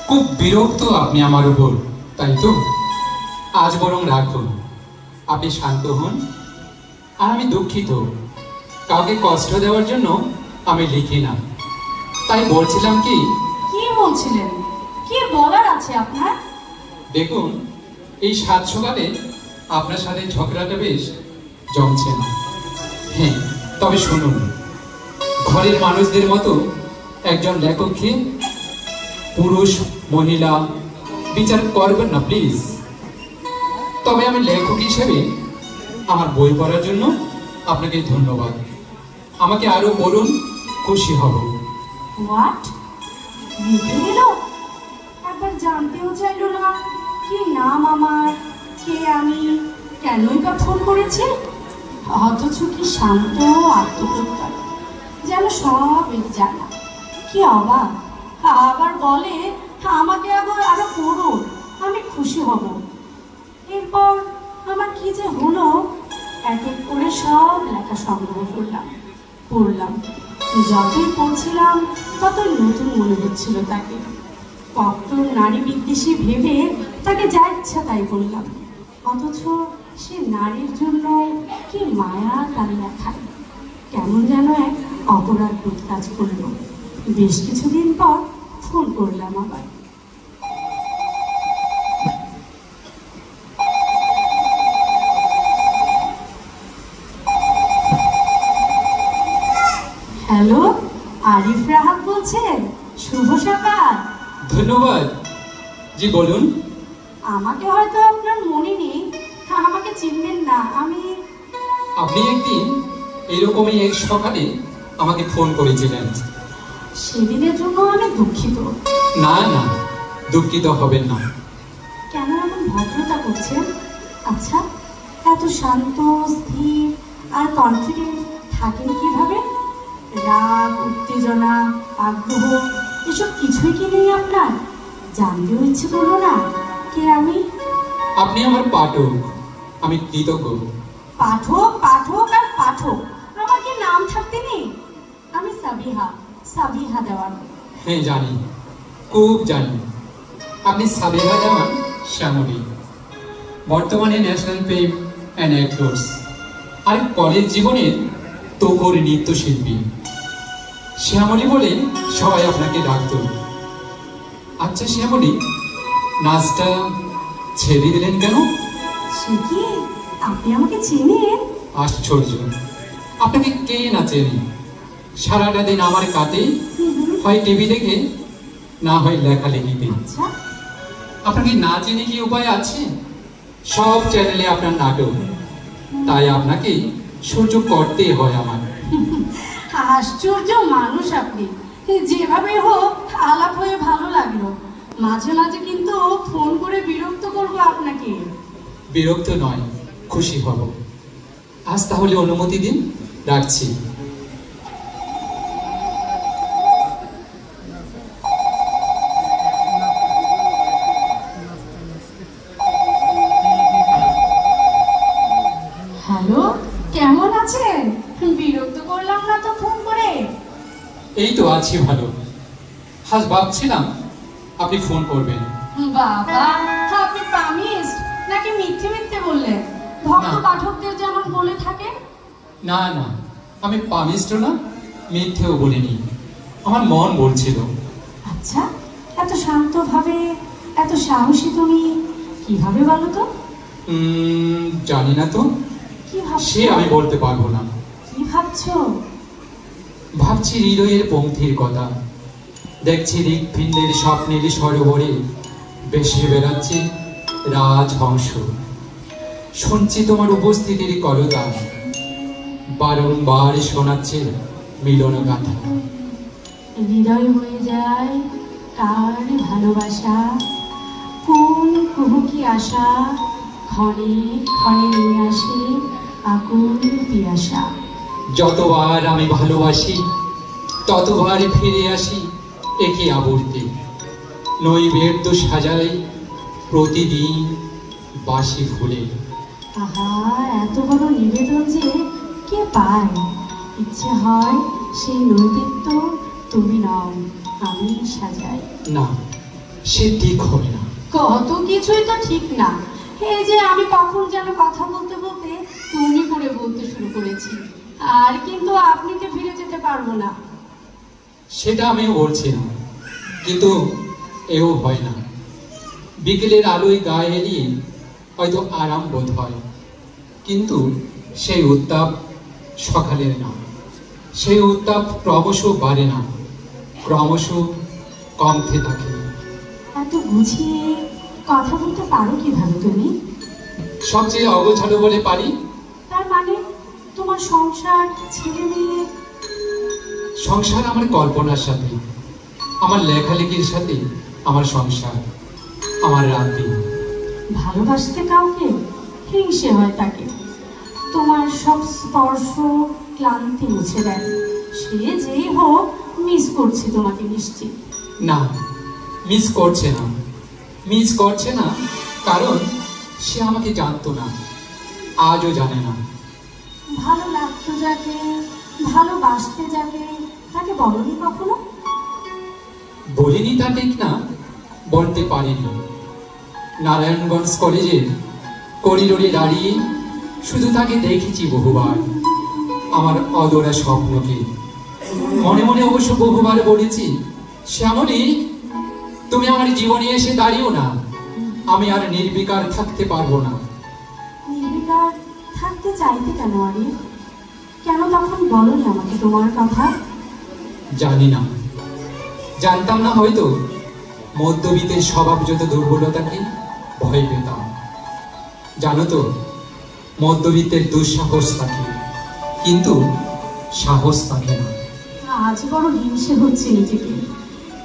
খুব বিরক্ত আপনি আমার উপর, তাই তো? আজ বরং রাখুন, আপনি শান্ত হন। আর আমি দুঃখিত, কাউকে কষ্ট দেওয়ার জন্য আমি লিখি না। তাই বলছিলাম কি বলছিলেন? কি বলার আছে আপনার? দেখুন, এই সাত সকালে আপনার সাথে ঝগড়াটা বেশ জমছে না। হ্যাঁ, তবে শুনুন, ঘরের মানুষদের মতো একজন লেখককে পুরুষ মহিলা বিচার করবেন না প্লিজ। তবে আমি লেখক হিসেবে আমার বই পড়ার জন্য আপনাকে ধন্যবাদ। আমাকে আরো বলুন, খুশি হব। হোয়াট? লিখে দিল? একবার জানতেও চাইলো না কি নাম আমার, কে আমি, কেনই বা ফোন করেছে। অথচ কি শান্ত আত্মপ্রত্যয়, যেন সব জানা। কি অবাক! আবার বলে আমাকে আবার আরো পড়ুন, আমি খুশি হব। এরপর আমার কি যে হলো, এক এক করে সব লেখা সংগ্রহ পড়লাম। যতই পড়ছিলাম ততই নতুন মনে হচ্ছিল তাকে। কঠোর নারী বিদ্বেষী ভেবে তাকে যা ইচ্ছা তাই বললাম। অথচ সে নারীর জন্য কি মায়া তার লেখায়। কেমন যেন এক অপরাধ বোধ কাজ করলো। বেশ কিছুদিন পর ফোন করলাম আবার। হ্যালো, আরিফ রাহাত বলছেন? শুভ সকাল। ধন্যবাদ। জি বলুন। আমাকে হয়তো আপনার মনে নেই, আমাকে চিনবেন না। আপনি একদিন এরকমই এক সকালে আমাকে ফোন করেছিলেন। সেদিনের জন্য আমি দুঃখিত। না না, দুঃখিত হবেন না। কেন এমন ভদ্রতা করছেন? আচ্ছা, এত শান্ত, স্থির আর কনফিডেন্ট থাকেন কিভাবে? রাগ, উত্তেজনা, আগ্রহ এসব কিছুই কি নেই আপনার? জানতেও ইচ্ছে করলো না কে আমি? আপনি আমার পাঠক, আমি কৃতজ্ঞ। পাঠক পাঠক আর পাঠক, আমার কি নাম থাকতে নেই? আমি সাবিহা দেওয়ান। হ্যাঁ জানি, খুব জানি। আপনি সাবিহা দেওয়ান শ্যামলী, বর্তমানে ন্যাশনাল ফিল্ম অ্যান্ড অ্যাক্টরস আর কলেজ জীবনের তোকর নৃত্যশিল্পী। শ্যামলী বলে সবাই আপনাকে ডাকত। আচ্ছা শ্যামলী, নাচটা ছেড়ে দিলেন কেন? সে কি, আপনি আমাকে চেনেন? আশ্চর্য, আপনাকে কে না চেনে? সারাটা দিন আমার কাটে হয় টিভি দেখে, না হয় লেখালেখিতে। আচ্ছা, আপনাকে না চেনে কি উপায় আছে? সব চ্যানেলে আপনার নাটক, তাই আপনাকে সহ্য করতেই হয় আমার। আশ্চর্য মানুষ আপনি। যেভাবে হোক আলাপ হয়ে ভালো লাগলো। মাঝে মাঝে কিন্তু ফোন করে বিরক্ত করবো আপনাকে। বিরক্ত নয়, খুশি হব। আজ তাহলে অনুমতি দিন, রাখছি। হ্যালো, কেমন আছেন? বিরক্ত করলাম না তো ফোন করে? এই তো আছি ভালো। আজ ভাবছিলাম আপনি ফোন করবেন। বাবা, আপনি প্রমিসড নাকি মিথ্যে মিথ্যে বললেন? ভক্ত পাঠকদের যেমন বলে থাকে। না না, আমি পামিস্ট না, মিথ্যেও বলিনি, আমার মন বলছিল। আচ্ছা, এত শান্ত ভাবে, এত সাহসী তুমি কিভাবে বলো তো? জানি না তো, কি ভাবছো? সে আমি বলতে পারবো না। কি ভাবছো? ভাবছি হৃদয়ের পঙ্ক্তির কথা। দেখছি হৃৎপিণ্ডের স্বপ্নের সরোবরে বেশি বেড়াচ্ছে রাজহংস। শুনছি তোমার উপস্থিতির করতাল, বারংবার শোনাচ্ছে মিলন গাথা। হৃদয় হয়ে যায় কার ভালোবাসা, কোন কুহুকি আশা ক্ষণে ক্ষণে নিয়ে আসে আকুল পিয়াসা। যতবার আমি ভালোবাসি ততবার ফিরে আসি একই আবর্তে। নৈবেদ্য সাজাই প্রতিদিন বাসি ফুলে। আহা, এত বড় নিবেদন যে কে পায়? ইচ্ছে হয় সেই নৈবেদ্য তুমি নাও, আমি সাজাই। না, সে ঠিক হবে না। কত কিছুই তো ঠিক না। এই যে আমি কখন যেন কথা বলতে বলতে তুমি করে বলতে শুরু করেছি, আর কিন্তু আপনি তো ফিরে যেতে পারবো না। সেটা আমিও বলছি না, কিন্তু এও হয় না। বিকেলের আলোয় গায়ে এড়িয়ে হয়তো আরাম বোধ হয়, কিন্তু সেই উত্তাপ সকালের না। সেই উত্তাপ ক্রমশ বাড়ে না, ক্রমশ কমতে থাকে। এত বুঝিয়ে কথা বলতে পারো কিভাবে তুমি? সবচেয়ে অগোছালো বলে পারি। তার মানে তোমার সংসার, ছেলে মেয়ে? সংসার আমার কল্পনার সাথে, আমার লেখালেখির সাথে আমার সংসার, আমার রাত্রি। ভালোবাসতে কাউকে হিংসে হয় তাকে। তোমার সব স্পর্শ ক্লান্তি মুছে দেয়। সে যেই হোক মিস করছি তোমাকে নিশ্চিত। না, মিস করছে না। মিস করছে না কারণ সে আমাকে জানতো না, আজও জানে না। ভালো লাগতো যাকে, ভালোবাসতে যাকে, তাকে বলনি কখনো? বলিনি তা ঠিক না, বলতে পারিনি। নারায়ণগঞ্জ কলেজের করিডোরে দাঁড়িয়ে শুধু তাকে দেখেছি বহুবার, আমার অদরা স্বপ্নকে। মনে মনে অবশ্য বহুবার বলেছি, শ্যামলী তুমি আমার জীবনে এসে দাঁড়িও না, আমি আর নির্বিকার থাকতে পারবো না। নির্বিকার থাকতে চাইতে কেন আরে? কেন তখন বলনি আমাকে তোমার কথা? জানি না, জানতাম না হয়তো। মধ্যবিত্তের স্বভাবজত দুর্বলতাকে ভয় পেতাম। জানো তো, মধ্যবিত্তের দুঃসাহস থাকে, কিন্তু সাহস থাকে না। আজ বড় হিংসে হচ্ছে নিজেকে,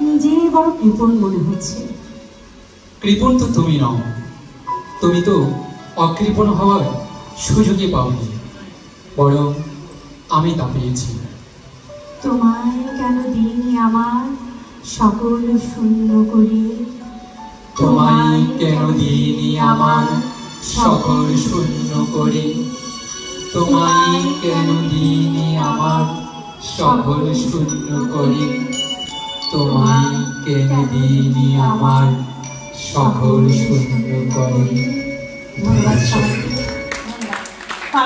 নিজেই বড় কৃপণ মনে হচ্ছে। কৃপণ তো তুমি নও, তুমি তো অকৃপণ হওয়ার সুযোগই পাওনি, বরং আমি তা পেয়েছি। তোমায় কেন দিইনি আমার সকল শূন্য করে? তোমায় কেন দিইনি আমার সকল শূন্য করে? তোমায় কেন দিইনি আমার সকল শূন্য করে? তোমায় কেন দিইনি আমার সকল শূন্য করে? ধন্যবাদ সবাইকে।